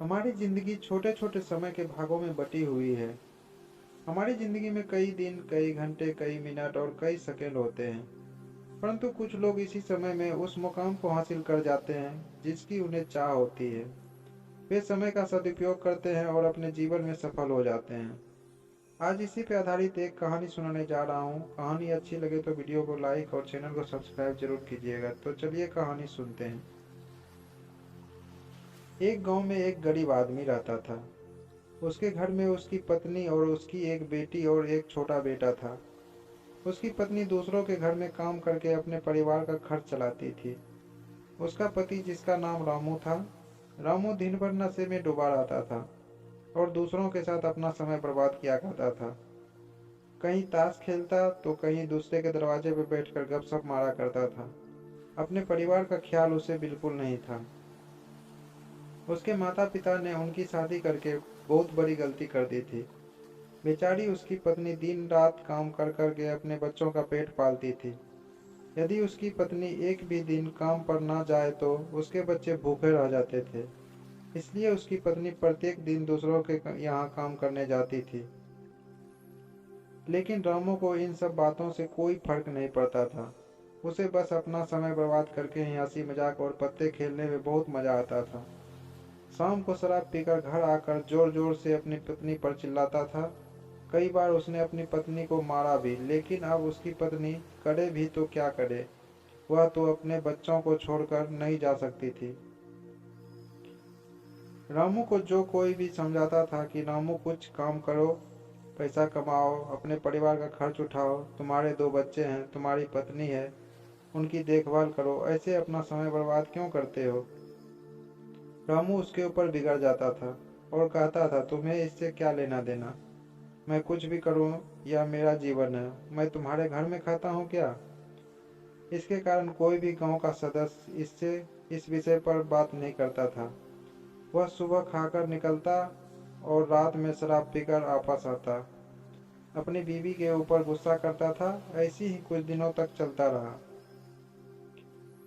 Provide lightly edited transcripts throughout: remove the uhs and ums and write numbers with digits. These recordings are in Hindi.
हमारी जिंदगी छोटे छोटे समय के भागों में बटी हुई है। हमारी जिंदगी में कई दिन, कई घंटे, कई मिनट और कई सेकंड होते हैं। परंतु कुछ लोग इसी समय में उस मुकाम को हासिल कर जाते हैं जिसकी उन्हें चाह होती है। वे समय का सदुपयोग करते हैं और अपने जीवन में सफल हो जाते हैं। आज इसी पे आधारित एक कहानी सुनाने जा रहा हूँ। कहानी अच्छी लगे तो वीडियो को लाइक और चैनल को सब्सक्राइब जरूर कीजिएगा। तो चलिए कहानी सुनते हैं। एक गांव में एक गरीब आदमी रहता था। उसके घर में उसकी पत्नी और उसकी एक बेटी और एक छोटा बेटा था। उसकी पत्नी दूसरों के घर में काम करके अपने परिवार का खर्च चलाती थी। उसका पति, जिसका नाम रामू था, रामू दिन भर नशे में डूबा रहता था और दूसरों के साथ अपना समय बर्बाद किया करता था। कहीं ताश खेलता तो कहीं दूसरे के दरवाजे पर बैठकर गपशप मारा करता था। अपने परिवार का ख्याल उसे बिल्कुल नहीं था। उसके माता पिता ने उनकी शादी करके बहुत बड़ी गलती कर दी थी। बेचारी उसकी पत्नी दिन रात काम कर करके अपने बच्चों का पेट पालती थी। यदि उसकी पत्नी एक भी दिन काम पर ना जाए तो उसके बच्चे भूखे रह जाते थे। इसलिए उसकी पत्नी प्रत्येक दिन दूसरों के यहाँ काम करने जाती थी। लेकिन रामू को इन सब बातों से कोई फर्क नहीं पड़ता था। उसे बस अपना समय बर्बाद करके ही हंसी मजाक और पत्ते खेलने में बहुत मजा आता था। शाम को शराब पीकर घर आकर जोर जोर से अपनी पत्नी पर चिल्लाता था। कई बार उसने अपनी पत्नी को मारा भी, लेकिन अब उसकी पत्नी करे भी तो क्या करे। वह तो अपने बच्चों को छोड़कर नहीं जा सकती थी। रामू को जो कोई भी समझाता था कि रामू कुछ काम करो, पैसा कमाओ, अपने परिवार का खर्च उठाओ, तुम्हारे दो बच्चे हैं, तुम्हारी पत्नी है, उनकी देखभाल करो, ऐसे अपना समय बर्बाद क्यों करते हो। रामू उसके ऊपर बिगड़ जाता था और कहता था, तुम्हें इससे क्या लेना देना। मैं कुछ भी करूं, यह मेरा जीवन है, मैं तुम्हारे घर में खाता हूं क्या। इसके कारण कोई भी गांव का सदस्य इससे इस विषय पर बात नहीं करता था। वह सुबह खाकर निकलता और रात में शराब पीकर वापस आता। अपनी बीवी के ऊपर गुस्सा करता था। ऐसी ही कुछ दिनों तक चलता रहा।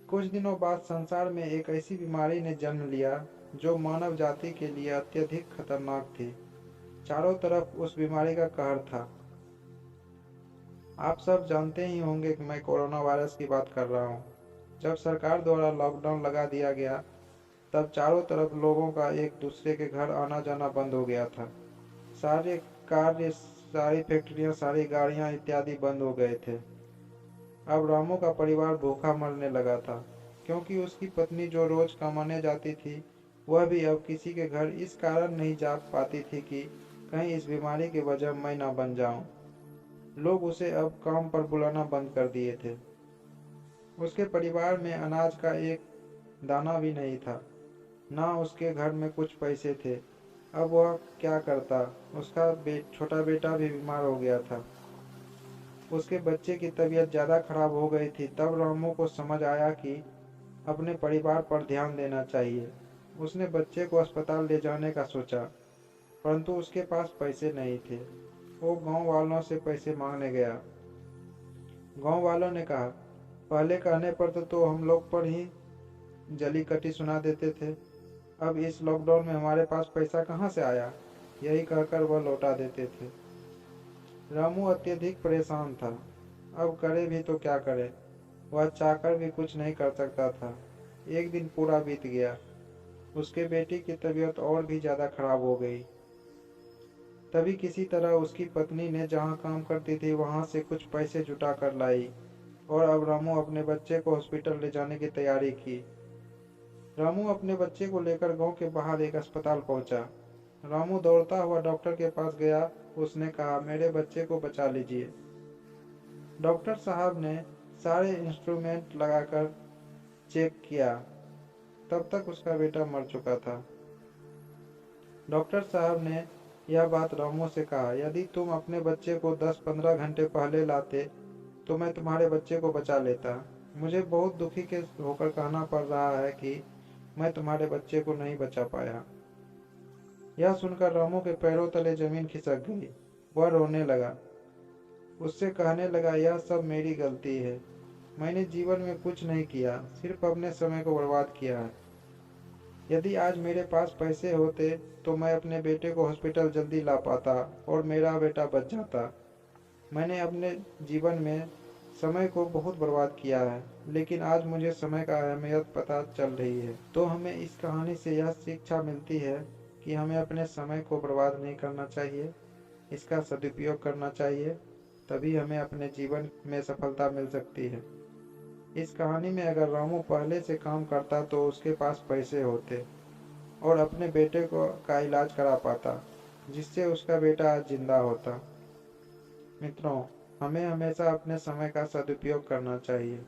कुछ दिनों बाद संसार में एक ऐसी बीमारी ने जन्म लिया जो मानव जाति के लिए अत्यधिक खतरनाक थी। चारों तरफ उस बीमारी का कहर था। आप सब जानते ही होंगे कि मैं कोरोना वायरस की बात कर रहा हूँ। जब सरकार द्वारा लॉकडाउन लगा दिया गया, तब चारों तरफ लोगों का एक दूसरे के घर आना जाना बंद हो गया था। सारे कार्य, सारी फैक्ट्रियां, सारी गाड़ियां इत्यादि बंद हो गए थे। अब रामू का परिवार भूखा मरने लगा था, क्योंकि उसकी पत्नी जो रोज कमाने जाती थी, वह भी अब किसी के घर इस कारण नहीं जा पाती थी कि कहीं इस बीमारी की वजह मैं ना बन जाऊं। लोग उसे अब काम पर बुलाना बंद कर दिए थे। उसके परिवार में अनाज का एक दाना भी नहीं था। ना उसके घर में कुछ पैसे थे। अब वह क्या करता। उसका छोटा बेटा भी बीमार हो गया था। उसके बच्चे की तबीयत ज्यादा खराब हो गई थी। तब रामू को समझ आया कि अपने परिवार पर ध्यान देना चाहिए। उसने बच्चे को अस्पताल ले जाने का सोचा, परंतु उसके पास पैसे नहीं थे। वो गांव वालों से पैसे मांगने गया। गांव वालों ने कहा, पहले कहने पर तो हम लोग पर ही जली कटी सुना देते थे। अब इस लॉकडाउन में हमारे पास पैसा कहाँ से आया। यही कहकर वह लौटा देते थे। रामू अत्यधिक परेशान था। अब करे भी तो क्या करे। वह चाहकर भी कुछ नहीं कर सकता था। एक दिन पूरा बीत गया। उसके बेटी की तबीयत और भी ज्यादा खराब हो गई। तभी किसी तरह उसकी पत्नी ने जहाँ काम करती थी वहां से कुछ पैसे जुटा कर लाई और अब रामू अपने बच्चे को हॉस्पिटल ले जाने की तैयारी की। रामू अपने बच्चे को लेकर गांव के बाहर एक अस्पताल पहुंचा। रामू दौड़ता हुआ डॉक्टर के पास गया। उसने कहा, मेरे बच्चे को बचा लीजिए। डॉक्टर साहब ने सारे इंस्ट्रूमेंट लगाकर चेक किया। तब तक उसका बेटा मर चुका था। डॉक्टर साहब ने यह बात रामू से कहा, यदि तुम अपने बच्चे को 10-15 घंटे पहले लाते तो मैं तुम्हारे बच्चे को बचा लेता। मुझे बहुत दुखी के होकर कहना पड़ रहा है कि मैं तुम्हारे बच्चे को नहीं बचा पाया। यह सुनकर रामू के पैरों तले जमीन खिसक गई। वह रोने लगा। उससे कहने लगा, यह सब मेरी गलती है। मैंने जीवन में कुछ नहीं किया, सिर्फ अपने समय को बर्बाद किया है। यदि आज मेरे पास पैसे होते तो मैं अपने बेटे को हॉस्पिटल जल्दी ला पाता और मेरा बेटा बच जाता। मैंने अपने जीवन में समय को बहुत बर्बाद किया है, लेकिन आज मुझे समय का अहमियत पता चल रही है। तो हमें इस कहानी से यह शिक्षा मिलती है कि हमें अपने समय को बर्बाद नहीं करना चाहिए, इसका सदुपयोग करना चाहिए, तभी हमें अपने जीवन में सफलता मिल सकती है। इस कहानी में अगर रामू पहले से काम करता तो उसके पास पैसे होते और अपने बेटे को का इलाज करा पाता, जिससे उसका बेटा आज जिंदा होता। मित्रों, हमें हमेशा अपने समय का सदुपयोग करना चाहिए।